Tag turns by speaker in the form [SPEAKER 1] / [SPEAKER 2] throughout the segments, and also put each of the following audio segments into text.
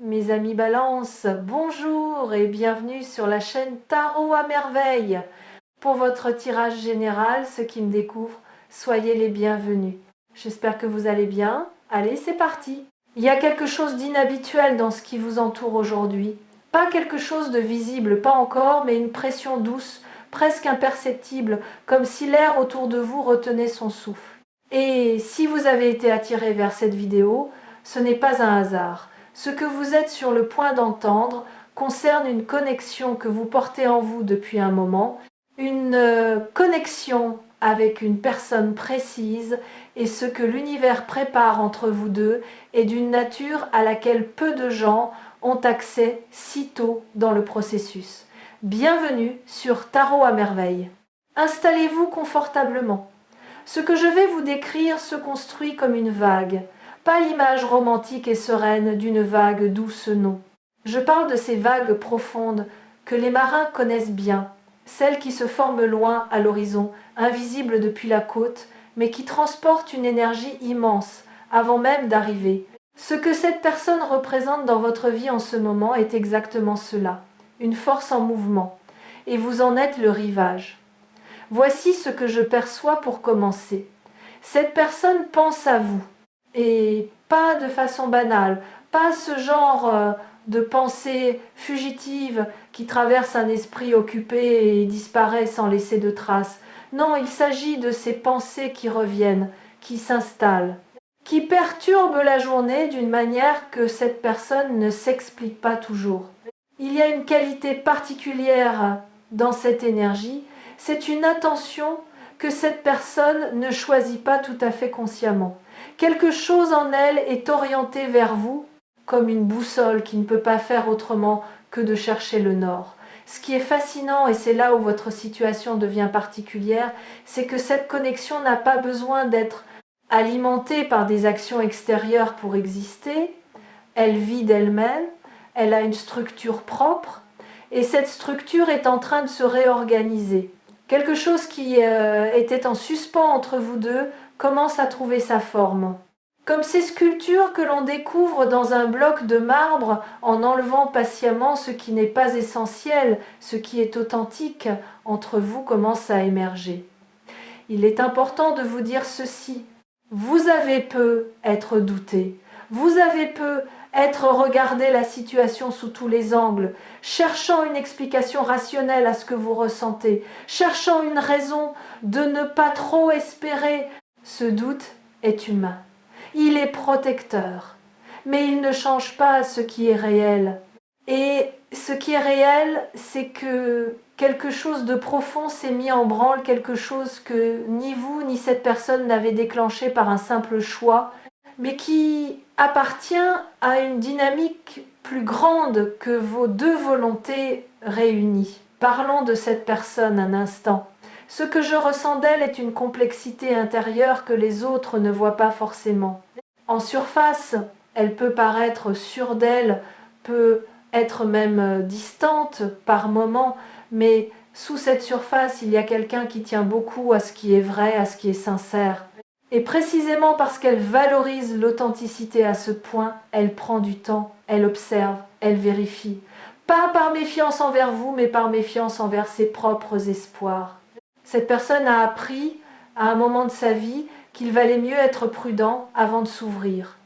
[SPEAKER 1] Mes amis Balance, bonjour et bienvenue sur la chaîne Tarot à merveille. Pour votre tirage général, ceux qui me découvrent, soyez les bienvenus. J'espère que vous allez bien. Allez, c'est parti. Il y a quelque chose d'inhabituel dans ce qui vous entoure aujourd'hui. Pas quelque chose de visible, pas encore, mais une pression douce, presque imperceptible, comme si l'air autour de vous retenait son souffle. Et si vous avez été attiré vers cette vidéo, ce n'est pas un hasard. Ce que vous êtes sur le point d'entendre concerne une connexion que vous portez en vous depuis un moment, une connexion avec une personne précise, et ce que l'univers prépare entre vous deux est d'une nature à laquelle peu de gens ont accès si tôt dans le processus. Bienvenue sur Tarot à merveille. Installez-vous confortablement. Ce que je vais vous décrire se construit comme une vague, pas l'image romantique et sereine d'une vague douce, non. Je parle de ces vagues profondes que les marins connaissent bien, celles qui se forment loin à l'horizon, invisibles depuis la côte, mais qui transportent une énergie immense avant même d'arriver. Ce que cette personne représente dans votre vie en ce moment est exactement cela, une force en mouvement, et vous en êtes le rivage. Voici ce que je perçois pour commencer. Cette personne pense à vous, et pas de façon banale, pas ce genre de pensée fugitive qui traverse un esprit occupé et disparaît sans laisser de traces. Non, il s'agit de ces pensées qui reviennent, qui s'installent, qui perturbent la journée d'une manière que cette personne ne s'explique pas toujours. Il y a une qualité particulière dans cette énergie, c'est une attention que cette personne ne choisit pas tout à fait consciemment. Quelque chose en elle est orienté vers vous, comme une boussole qui ne peut pas faire autrement que de chercher le nord. Ce qui est fascinant, et c'est là où votre situation devient particulière, c'est que cette connexion n'a pas besoin d'être alimentée par des actions extérieures pour exister. Elle vit d'elle-même, elle a une structure propre, et cette structure est en train de se réorganiser. Quelque chose qui était en suspens entre vous deux commence à trouver sa forme. Comme ces sculptures que l'on découvre dans un bloc de marbre en enlevant patiemment ce qui n'est pas essentiel, ce qui est authentique, entre vous commence à émerger. Il est important de vous dire ceci. Vous avez peu être douté. Vous avez peu être regardé la situation sous tous les angles, cherchant une explication rationnelle à ce que vous ressentez, cherchant une raison de ne pas trop espérer. Ce doute est humain. Il est protecteur, mais il ne change pas ce qui est réel. Et ce qui est réel, c'est que quelque chose de profond s'est mis en branle, quelque chose que ni vous ni cette personne n'avez déclenché par un simple choix, mais qui appartient à une dynamique plus grande que vos deux volontés réunies. Parlons de cette personne un instant. Ce que je ressens d'elle est une complexité intérieure que les autres ne voient pas forcément. En surface, elle peut paraître sûre d'elle, peut être même distante par moments, mais sous cette surface, il y a quelqu'un qui tient beaucoup à ce qui est vrai, à ce qui est sincère. Et précisément parce qu'elle valorise l'authenticité à ce point, elle prend du temps, elle observe, elle vérifie. Pas par méfiance envers vous, mais par méfiance envers ses propres espoirs. Cette personne a appris, à un moment de sa vie, qu'il valait mieux être prudent avant de s'ouvrir.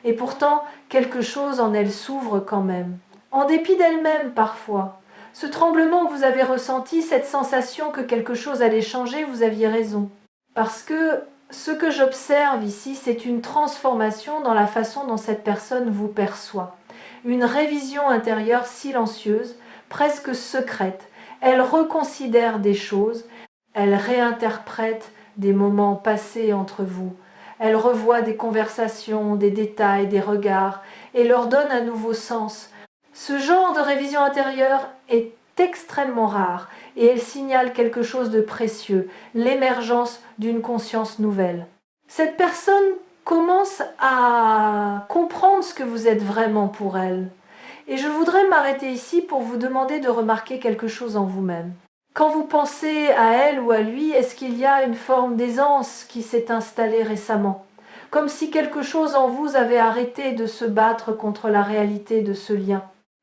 [SPEAKER 1] Et pourtant, quelque chose en elle s'ouvre quand même. En dépit d'elle-même parfois. Ce tremblement que vous avez ressenti, cette sensation que quelque chose allait changer, vous aviez raison. Parce que ce que j'observe ici, c'est une transformation dans la façon dont cette personne vous perçoit. Une révision intérieure silencieuse, presque secrète. Elle reconsidère des choses, elle réinterprète des moments passés entre vous. Elle revoit des conversations, des détails, des regards, et leur donne un nouveau sens. Ce genre de révision intérieure est extrêmement rare, et elle signale quelque chose de précieux, l'émergence d'une conscience nouvelle. Cette personne commence à comprendre ce que vous êtes vraiment pour elle. Et je voudrais m'arrêter ici pour vous demander de remarquer quelque chose en vous-même. Quand vous pensez à elle ou à lui, est-ce qu'il y a une forme d'aisance qui s'est installée récemment? comme si quelque chose en vous avait arrêté de se battre contre la réalité de ce lien.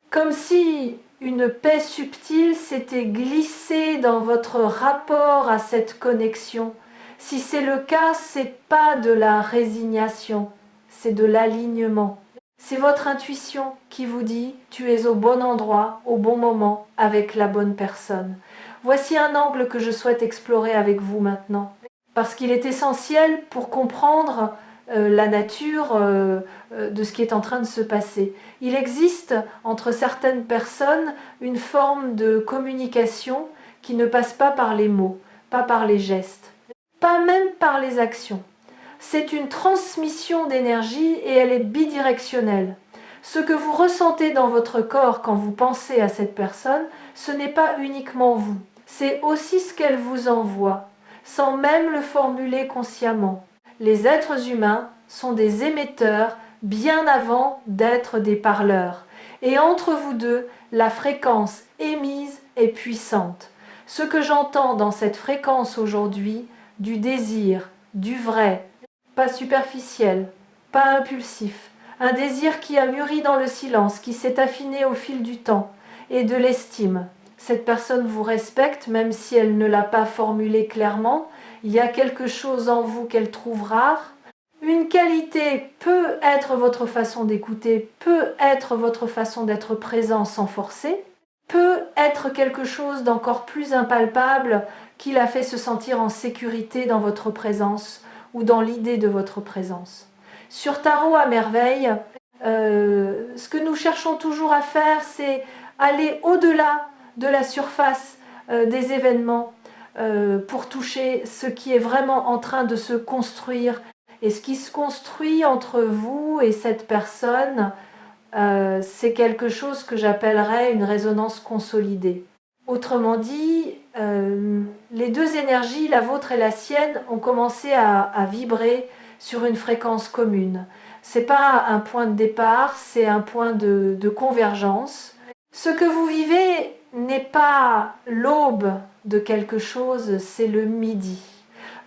[SPEAKER 1] Comme si une paix subtile s'était glissée dans votre rapport à cette connexion. Si c'est le cas, c'est pas de la résignation, c'est de l'alignement. C'est votre intuition qui vous dit « tu es au bon endroit, au bon moment, avec la bonne personne ». Voici un angle que je souhaite explorer avec vous maintenant, parce qu'il est essentiel pour comprendre la nature de ce qui est en train de se passer. Il existe entre certaines personnes une forme de communication qui ne passe pas par les mots, pas par les gestes, pas même par les actions. C'est une transmission d'énergie et elle est bidirectionnelle. Ce que vous ressentez dans votre corps quand vous pensez à cette personne, ce n'est pas uniquement vous, c'est aussi ce qu'elle vous envoie, sans même le formuler consciemment. Les êtres humains sont des émetteurs bien avant d'être des parleurs. Et entre vous deux, la fréquence émise est puissante. Ce que j'entends dans cette fréquence aujourd'hui, du désir, du vrai, pas superficiel, pas impulsif, un désir qui a mûri dans le silence, qui s'est affiné au fil du temps, et de l'estime. Cette personne vous respecte, même si elle ne l'a pas formulé clairement. Il y a quelque chose en vous qu'elle trouve rare. Une qualité peut être votre façon d'écouter, peut être votre façon d'être présent sans forcer, peut être quelque chose d'encore plus impalpable qui la fait se sentir en sécurité dans votre présence ou dans l'idée de votre présence. Sur Tarot à merveille, ce que nous cherchons toujours à faire, c'est aller au-delà de la surface des événements pour toucher ce qui est vraiment en train de se construire. Et ce qui se construit entre vous et cette personne, c'est quelque chose que j'appellerais une résonance consolidée. Autrement dit, les deux énergies, la vôtre et la sienne, ont commencé à vibrer sur une fréquence commune. Ce n'est pas un point de départ, c'est un point de convergence. Ce que vous vivez n'est pas l'aube de quelque chose, c'est le midi.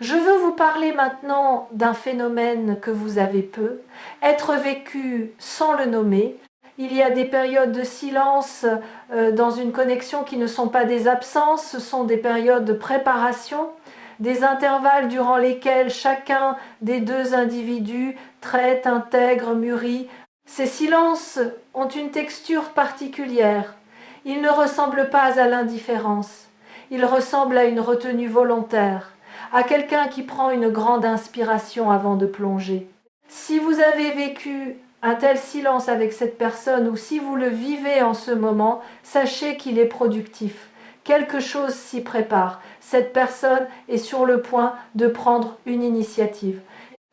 [SPEAKER 1] Je veux vous parler maintenant d'un phénomène que vous avez peu, être vécu sans le nommer. Il y a des périodes de silence dans une connexion qui ne sont pas des absences, ce sont des périodes de préparation, des intervalles durant lesquels chacun des deux individus traite, intègre, mûrit. Ces silences ont une texture particulière. Ils ne ressemblent pas à l'indifférence. Ils ressemblent à une retenue volontaire, à quelqu'un qui prend une grande inspiration avant de plonger. Si vous avez vécu un tel silence avec cette personne ou si vous le vivez en ce moment, sachez qu'il est productif. Quelque chose s'y prépare. Cette personne est sur le point de prendre une initiative.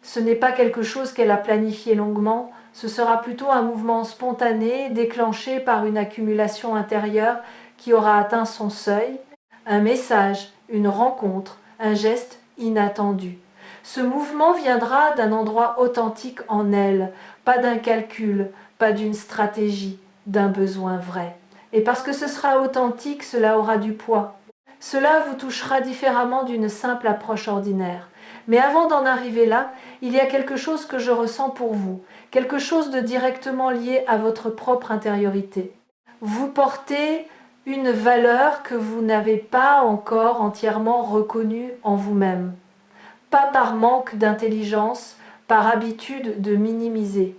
[SPEAKER 1] Ce n'est pas quelque chose qu'elle a planifié longuement, ce sera plutôt un mouvement spontané déclenché par une accumulation intérieure qui aura atteint son seuil, un message, une rencontre, un geste inattendu. Ce mouvement viendra d'un endroit authentique en elle, pas d'un calcul, pas d'une stratégie, d'un besoin vrai. Et parce que ce sera authentique, cela aura du poids. Cela vous touchera différemment d'une simple approche ordinaire. Mais avant d'en arriver là, il y a quelque chose que je ressens pour vous, quelque chose de directement lié à votre propre intériorité. Vous portez une valeur que vous n'avez pas encore entièrement reconnue en vous-même. Pas par manque d'intelligence, par habitude de minimiser.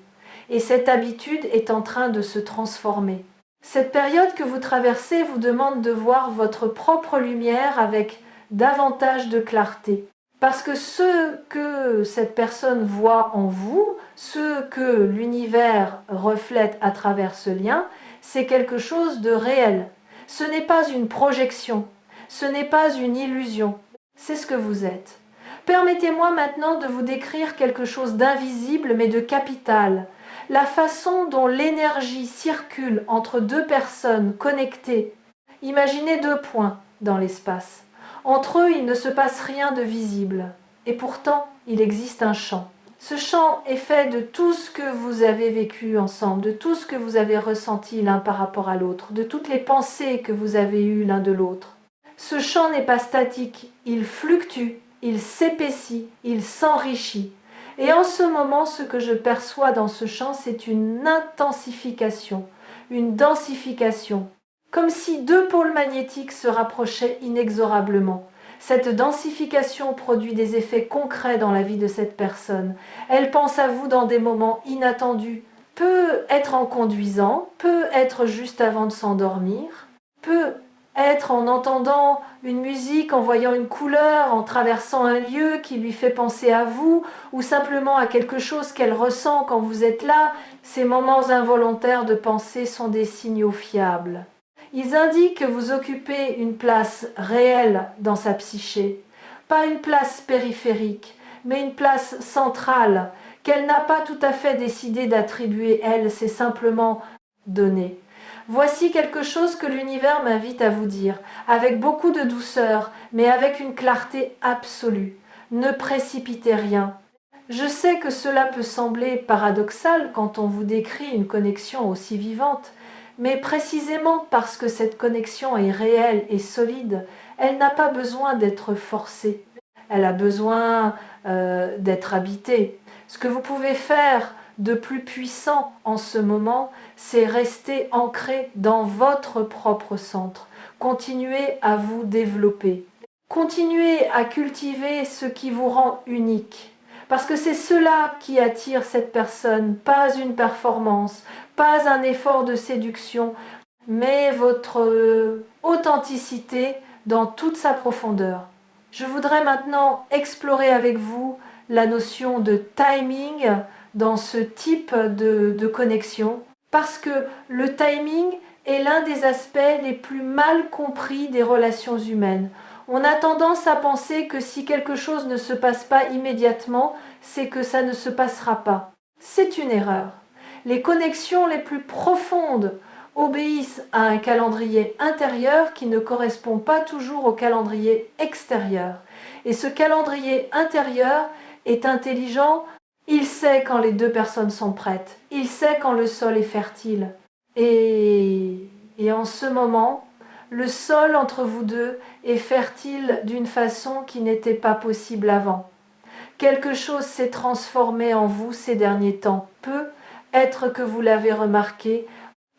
[SPEAKER 1] Et cette habitude est en train de se transformer. Cette période que vous traversez vous demande de voir votre propre lumière avec davantage de clarté. Parce que ce que cette personne voit en vous, ce que l'univers reflète à travers ce lien, c'est quelque chose de réel. Ce n'est pas une projection, ce n'est pas une illusion, c'est ce que vous êtes. Permettez-moi maintenant de vous décrire quelque chose d'invisible mais de capital. La façon dont l'énergie circule entre deux personnes connectées. Imaginez deux points dans l'espace. Entre eux, il ne se passe rien de visible. Et pourtant, il existe un champ. Ce champ est fait de tout ce que vous avez vécu ensemble, de tout ce que vous avez ressenti l'un par rapport à l'autre, de toutes les pensées que vous avez eues l'un de l'autre. Ce champ n'est pas statique, il fluctue, il s'épaissit, il s'enrichit. Et en ce moment, ce que je perçois dans ce chant, c'est une intensification, une densification, comme si deux pôles magnétiques se rapprochaient inexorablement. Cette densification produit des effets concrets dans la vie de cette personne. Elle pense à vous dans des moments inattendus, peut être en conduisant, peut être juste avant de s'endormir, peut être en entendant une musique, en voyant une couleur, en traversant un lieu qui lui fait penser à vous, ou simplement à quelque chose qu'elle ressent quand vous êtes là. Ces moments involontaires de pensée sont des signaux fiables. Ils indiquent que vous occupez une place réelle dans sa psyché, pas une place périphérique, mais une place centrale, qu'elle n'a pas tout à fait décidé d'attribuer, elle, c'est simplement donné. Voici quelque chose que l'univers m'invite à vous dire, avec beaucoup de douceur, mais avec une clarté absolue. Ne précipitez rien. Je sais que cela peut sembler paradoxal quand on vous décrit une connexion aussi vivante, mais précisément parce que cette connexion est réelle et solide, elle n'a pas besoin d'être forcée. Elle a besoin d'être habitée. Ce que vous pouvez faire de plus puissant en ce moment, c'est rester ancré dans votre propre centre. Continuez à vous développer. Continuez à cultiver ce qui vous rend unique. Parce que c'est cela qui attire cette personne, pas une performance, pas un effort de séduction, mais votre authenticité dans toute sa profondeur. Je voudrais maintenant explorer avec vous la notion de timing dans ce type de connexion, parce que le timing est l'un des aspects les plus mal compris des relations humaines. On a tendance à penser que si quelque chose ne se passe pas immédiatement, c'est que ça ne se passera pas. C'est une erreur. Les connexions les plus profondes obéissent à un calendrier intérieur qui ne correspond pas toujours au calendrier extérieur. Et ce calendrier intérieur est intelligent, il sait quand les deux personnes sont prêtes, il sait quand le sol est fertile. Et en ce moment, le sol entre vous deux est fertile d'une façon qui n'était pas possible avant. Quelque chose s'est transformé en vous ces derniers temps. Peut être que vous l'avez remarqué,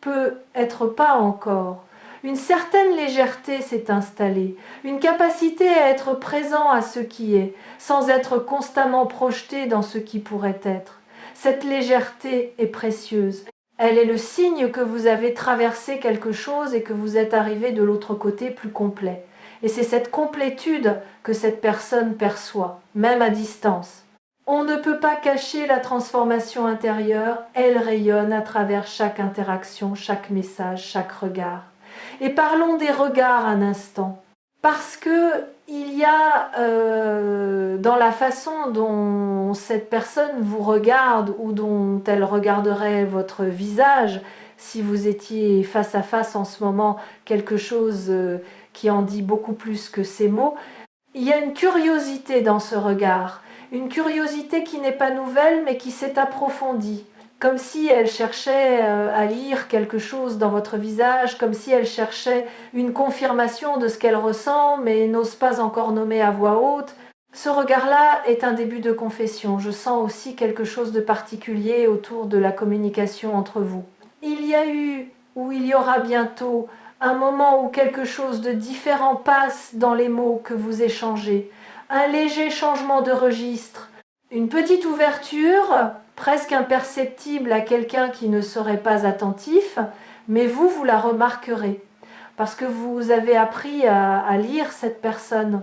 [SPEAKER 1] peut être pas encore. Une certaine légèreté s'est installée, une capacité à être présent à ce qui est, sans être constamment projeté dans ce qui pourrait être. Cette légèreté est précieuse. Elle est le signe que vous avez traversé quelque chose et que vous êtes arrivé de l'autre côté plus complet. Et c'est cette complétude que cette personne perçoit, même à distance. On ne peut pas cacher la transformation intérieure, elle rayonne à travers chaque interaction, chaque message, chaque regard. Et parlons des regards un instant, parce que il y a dans la façon dont cette personne vous regarde ou dont elle regarderait votre visage, si vous étiez face à face en ce moment, quelque chose qui en dit beaucoup plus que ces mots, il y a une curiosité dans ce regard, une curiosité qui n'est pas nouvelle mais qui s'est approfondie, comme si elle cherchait à lire quelque chose dans votre visage, comme si elle cherchait une confirmation de ce qu'elle ressent mais n'ose pas encore nommer à voix haute. Ce regard-là est un début de confession. Je sens aussi quelque chose de particulier autour de la communication entre vous. Il y a eu, ou il y aura bientôt, un moment où quelque chose de différent passe dans les mots que vous échangez, un léger changement de registre, une petite ouverture, presque imperceptible à quelqu'un qui ne serait pas attentif, mais vous la remarquerez, parce que vous avez appris à lire cette personne.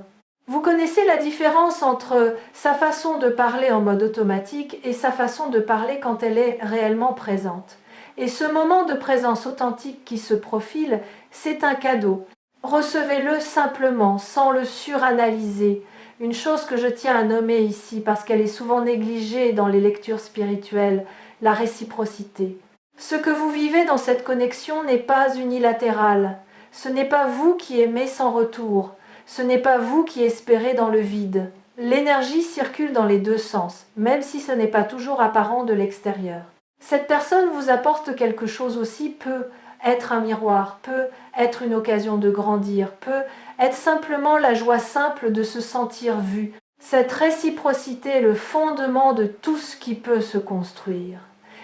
[SPEAKER 1] Vous connaissez la différence entre sa façon de parler en mode automatique et sa façon de parler quand elle est réellement présente. Et ce moment de présence authentique qui se profile, c'est un cadeau. Recevez-le simplement, sans le suranalyser. Une chose que je tiens à nommer ici, parce qu'elle est souvent négligée dans les lectures spirituelles, la réciprocité. Ce que vous vivez dans cette connexion n'est pas unilatéral. Ce n'est pas vous qui aimez sans retour. Ce n'est pas vous qui espérez dans le vide. L'énergie circule dans les deux sens, même si ce n'est pas toujours apparent de l'extérieur. Cette personne vous apporte quelque chose aussi, peut être un miroir, peut être une occasion de grandir, peut être simplement la joie simple de se sentir vu, Cette réciprocité est le fondement de tout ce qui peut se construire.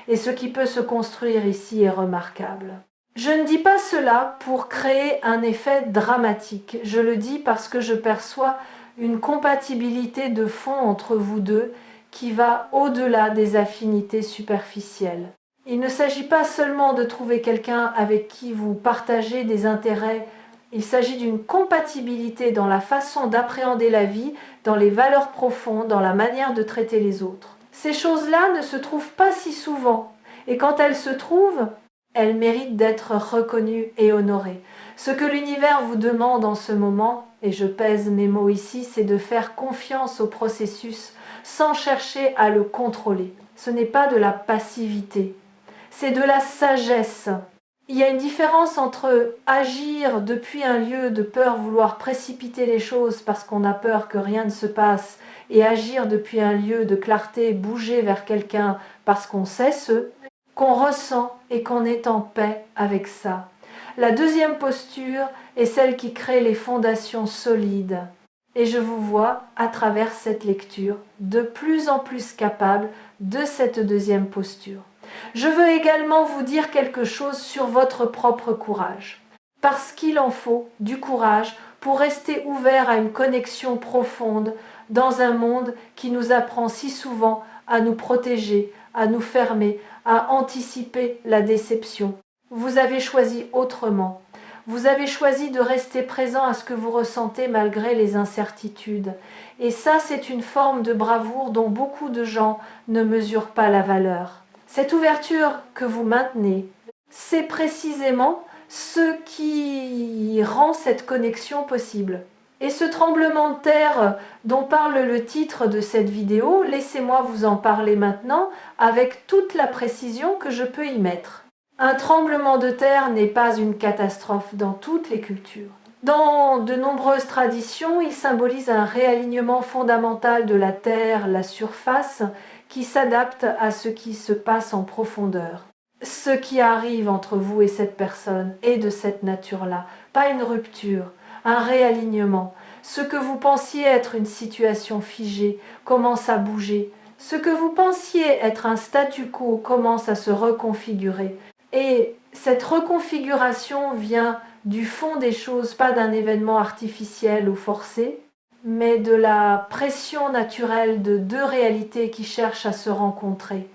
[SPEAKER 1] Et ce qui peut se construire ici est remarquable. Je ne dis pas cela pour créer un effet dramatique. Je le dis parce que je perçois une compatibilité de fond entre vous deux qui va au-delà des affinités superficielles. Il ne s'agit pas seulement de trouver quelqu'un avec qui vous partagez des intérêts, il s'agit d'une compatibilité dans la façon d'appréhender la vie, dans les valeurs profondes, dans la manière de traiter les autres. Ces choses-là ne se trouvent pas si souvent, et quand elles se trouvent, elles méritent d'être reconnues et honorées. Ce que l'univers vous demande en ce moment, et je pèse mes mots ici, c'est de faire confiance au processus sans chercher à le contrôler. Ce n'est pas de la passivité, c'est de la sagesse. Il y a une différence entre agir depuis un lieu de peur, vouloir précipiter les choses parce qu'on a peur que rien ne se passe, et agir depuis un lieu de clarté, bouger vers quelqu'un parce qu'on sait ce qu'on ressent et qu'on est en paix avec ça. La deuxième posture est celle qui crée les fondations solides. Et je vous vois, à travers cette lecture, de plus en plus capable de cette deuxième posture. Je veux également vous dire quelque chose sur votre propre courage. Parce qu'il en faut du courage pour rester ouvert à une connexion profonde dans un monde qui nous apprend si souvent à nous protéger, à nous fermer, à anticiper la déception. Vous avez choisi autrement. Vous avez choisi de rester présent à ce que vous ressentez malgré les incertitudes. Et ça, c'est une forme de bravoure dont beaucoup de gens ne mesurent pas la valeur. Cette ouverture que vous maintenez, c'est précisément ce qui rend cette connexion possible. Et ce tremblement de terre dont parle le titre de cette vidéo, laissez-moi vous en parler maintenant avec toute la précision que je peux y mettre. Un tremblement de terre n'est pas une catastrophe dans toutes les cultures. Dans de nombreuses traditions, il symbolise un réalignement fondamental de la terre, la surface, qui s'adapte à ce qui se passe en profondeur. Ce qui arrive entre vous et cette personne est de cette nature-là, pas une rupture, un réalignement. Ce que vous pensiez être une situation figée commence à bouger. Ce que vous pensiez être un statu quo commence à se reconfigurer. Et cette reconfiguration vient du fond des choses, pas d'un événement artificiel ou forcé, mais de la pression naturelle de deux réalités qui cherchent à se rencontrer.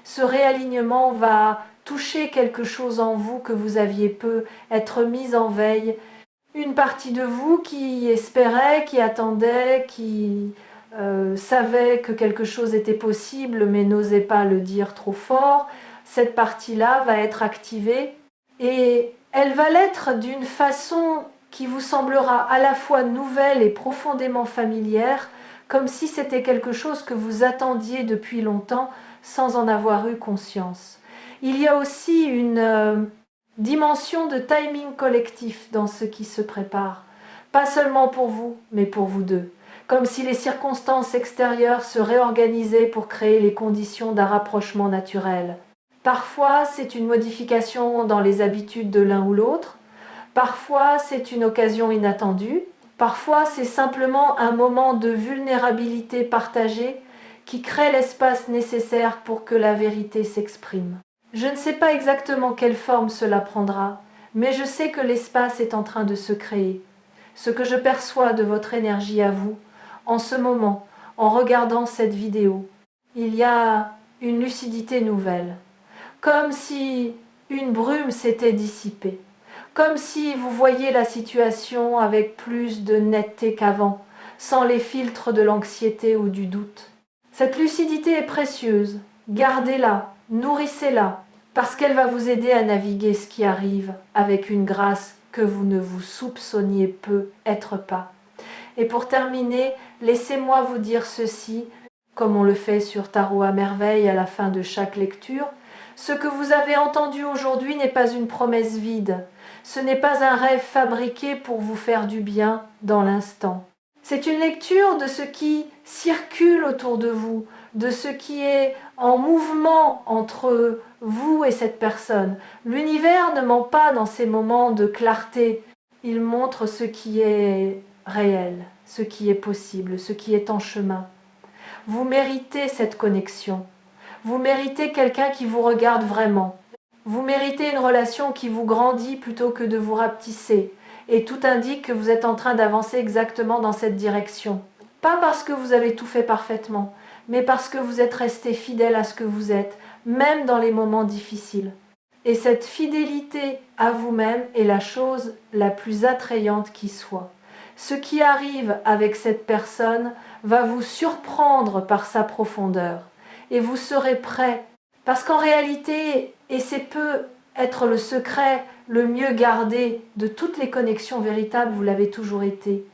[SPEAKER 1] Ce réalignement va toucher quelque chose en vous que vous aviez peu, être mis en veille. Une partie de vous qui espérait, qui attendait, qui savait que quelque chose était possible mais n'osait pas le dire trop fort, cette partie-là va être activée et elle va l'être d'une façon qui vous semblera à la fois nouvelle et profondément familière, comme si c'était quelque chose que vous attendiez depuis longtemps sans en avoir eu conscience. Il y a aussi une dimension de timing collectif dans ce qui se prépare, pas seulement pour vous, mais pour vous deux. Comme si les circonstances extérieures se réorganisaient pour créer les conditions d'un rapprochement naturel. Parfois, c'est une modification dans les habitudes de l'un ou l'autre. Parfois, c'est une occasion inattendue. Parfois, c'est simplement un moment de vulnérabilité partagée qui crée l'espace nécessaire pour que la vérité s'exprime. Je ne sais pas exactement quelle forme cela prendra, mais je sais que l'espace est en train de se créer. Ce que je perçois de votre énergie à vous, en ce moment, en regardant cette vidéo, il y a une lucidité nouvelle. Comme si une brume s'était dissipée. Comme si vous voyiez la situation avec plus de netteté qu'avant, sans les filtres de l'anxiété ou du doute. Cette lucidité est précieuse. Gardez-la, nourrissez-la, parce qu'elle va vous aider à naviguer ce qui arrive avec une grâce que vous ne vous soupçonniez peu être pas. Et pour terminer, laissez-moi vous dire ceci, comme on le fait sur Tarot à merveille à la fin de chaque lecture. Ce que vous avez entendu aujourd'hui n'est pas une promesse vide. Ce n'est pas un rêve fabriqué pour vous faire du bien dans l'instant. C'est une lecture de ce qui circule autour de vous, de ce qui est en mouvement entre vous et cette personne. L'univers ne ment pas dans ces moments de clarté. Il montre ce qui est réel. ce qui est possible, ce qui est en chemin. Vous méritez cette connexion. Vous méritez quelqu'un qui vous regarde vraiment. Vous méritez une relation qui vous grandit plutôt que de vous rapetisser. Et tout indique que vous êtes en train d'avancer exactement dans cette direction. Pas parce que vous avez tout fait parfaitement, mais parce que vous êtes resté fidèle à ce que vous êtes, même dans les moments difficiles. Et cette fidélité à vous-même est la chose la plus attrayante qui soit. Ce qui arrive avec cette personne va vous surprendre par sa profondeur. Et vous serez prêt. Parce qu'en réalité, et c'est peut être le secret le mieux gardé de toutes les connexions véritables, vous l'avez toujours été.